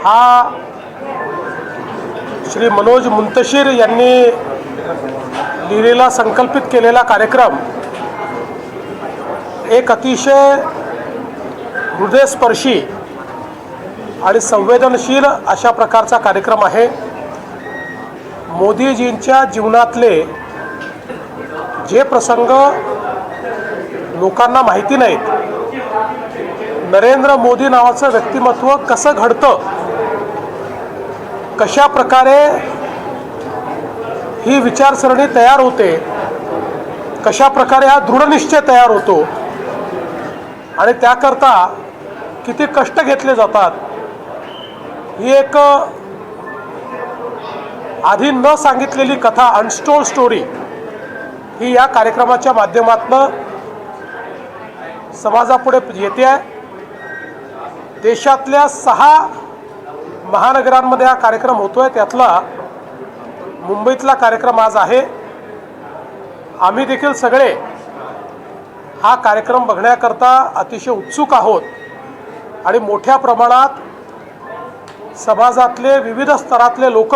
हा श्री मनोज मुंतशिर यांनी लिहिलेला संकल्पित केलेला कार्यक्रम एक अतिशय हृदयस्पर्शी आणि संवेदनशील अशा प्रकारचा कार्यक्रम आहे। मोदीजींच्या जीवनातले जे प्रसंग लोकांना माहिती नाहीत, नरेंद्र मोदी नावाचं व्यक्तिमत्व कसं घडतं, कशा प्रकारे ही विचारसरणी तयार होते, कशा प्रकारे हा दृढनिश्चय तयार होतो आणि त्याकरता किती कष्ट घेतले जातात, ही एक आधी न सांगितलेली कथा, अनटोल्ड स्टोरी, ही या कार्यक्रमाच्या माध्यमातून समाजापुढे येते आहे। देशातल्या 6 महानगरांमध्ये हा कार्यक्रम होतोय, त्यातला मुंबईतला कार्यक्रम आज आहे। आम्ही देखील सगळे हा कार्यक्रम बघण्याकरता अतिशय उत्सुक आहोत आणि मोठ्या प्रमाणात समाजातले विविध स्तरातले लोक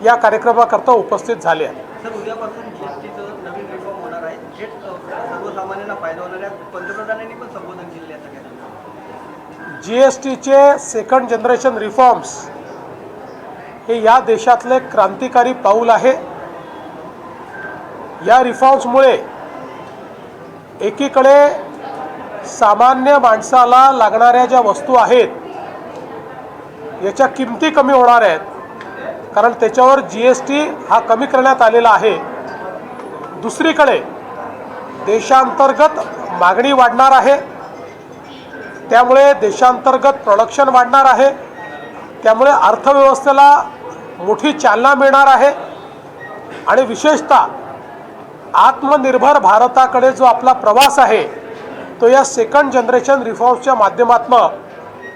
या कार्यक्रमाकरता उपस्थित झाले आहेत। सर, उद्यापासून जीएसटीचं नवीन रिफॉर्म होणार आहे, जे सर्वसामान्यांना फायदा होणार आहे। पंतप्रधानांनी पण संबोधन केले आहे सगळ्यांना। जीएसटीचे सेकंड जनरेशन रिफॉर्म्स हे या देशातले क्रांतिकारी पाऊल आहे। या रिफॉर्म्समुळे एकीकडे सामान्य माणसाला लागणाऱ्या ज्या वस्तू आहेत याच्या किमती कमी होणार आहेत, कारण त्याच्यावर जीएसटी हा कमी करण्यात आलेला आहे। दुसरीकडे देशांतर्गत मागणी वाढणार आहे, त्यामुळे देशांतर्गत प्रोडक्शन वाढणार आहे, त्यामुळे अर्थव्यवस्थेला मोठी चालना मिळणार आहे आणि विशेषतः आत्मनिर्भर भारताकडे जो आपला प्रवास आहे तो या सेकंड जनरेशन रिफॉर्म्सच्या माध्यमातून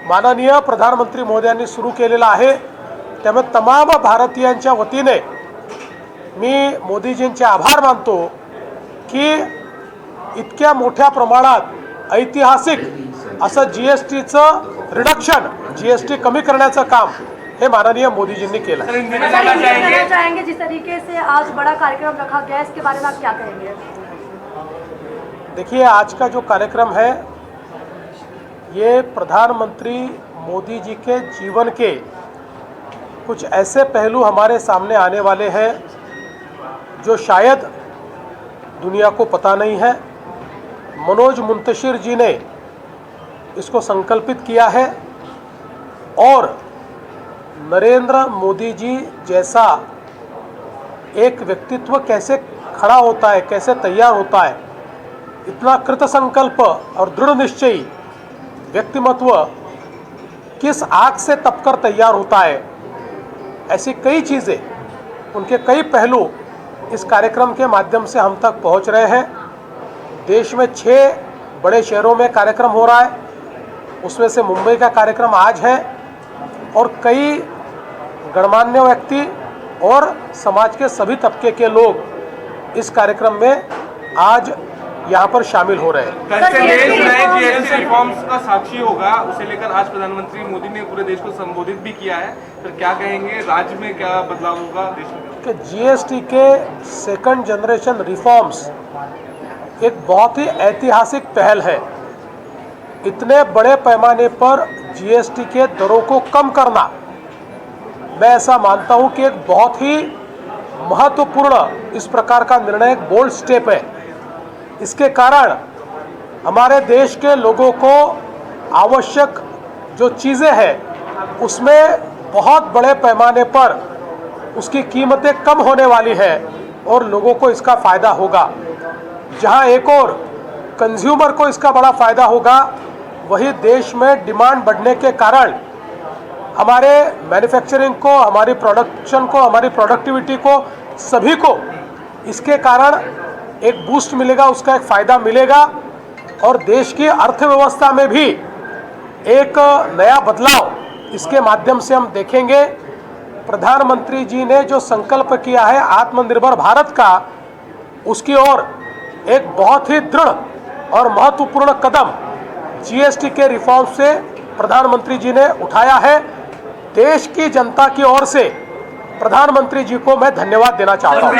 माननीय प्रधानमंत्री मोदयांनी सुरू केलेला आहे। त्यामुळे तमाम भारतीयांच्या वतीने मी मोदीजींचे आभार मानतो की इतक्या मोठ्या प्रमाणात ऐतिहासिक असं जीएसटीचं रिडक्शन, जीएसटी कमी करण्याचं काम हे माननीय मोदीजींनी केलं। चाहेंगे जिस तरीके से आज बड़ा कार्यक्रम रखा गया, इसके बारे में आप क्या कहेंगे? देखिए, आज का जो कार्यक्रम है ये प्रधानमंत्री मोदी जी के जीवन के कुछ ऐसे पहलू हमारे सामने आने वाले हैं जो शायद दुनिया को पता नहीं है। मनोज मुंतशिर जी ने इसको संकल्पित किया है और नरेंद्र मोदी जी जैसा एक व्यक्तित्व कैसे खड़ा होता है, कैसे तैयार होता है, इतना कृतसंकल्प और दृढ़ निश्चयी व्यक्तिमत्व किस आग से तपकर तैयार होता है, ऐसी कई चीज़ें, उनके कई पहलू इस कार्यक्रम के माध्यम से हम तक पहुंच रहे हैं। देश में 6 बड़े शहरों में कार्यक्रम हो रहा है, उसमें से मुंबई का कार्यक्रम आज है और कई गणमान्य व्यक्ति और समाज के सभी तबके के लोग इस कार्यक्रम में आज यहाँ पर शामिल हो रहे हैं। कल से देश नए जीएसटी रिफॉर्म्स का साक्षी होगा, उसे लेकर आज प्रधानमंत्री मोदी ने पूरे देश को संबोधित भी किया है। तो क्या कहेंगे, राज्य में क्या बदलाव होगा देश में? कि जीएसटी के सेकंड जनरेशन रिफॉर्म्स एक बहुत ही ऐतिहासिक पहल है। इतने बड़े पैमाने पर जीएसटी के दरों को कम करना, मैं ऐसा मानता हूं कि एक बहुत ही महत्वपूर्ण इस प्रकार का निर्णय, एक बोल्ड स्टेप है। इसके कारण हमारे देश के लोगों को आवश्यक जो चीज़ें हैं उसमें बहुत बड़े पैमाने पर उसकी कीमतें कम होने वाली है और लोगों को इसका फ़ायदा होगा। जहां एक और कंज्यूमर को इसका बड़ा फ़ायदा होगा, वही देश में डिमांड बढ़ने के कारण हमारे मैन्युफैक्चरिंग को, हमारी प्रोडक्शन को, हमारी प्रोडक्टिविटी को, सभी को इसके कारण एक बूस्ट मिलेगा, उसका एक फ़ायदा मिलेगा और देश की अर्थव्यवस्था में भी एक नया बदलाव इसके माध्यम से हम देखेंगे। प्रधानमंत्री जी ने जो संकल्प किया है आत्मनिर्भर भारत का, उसकी ओर एक बहुत ही दृढ़ और महत्वपूर्ण कदम जीएसटी के रिफॉर्म से प्रधानमंत्री जी ने उठाया है देश की जनता की ओर से प्रधानमंत्री जी को मैं धन्यवाद देना चाहता हूँ।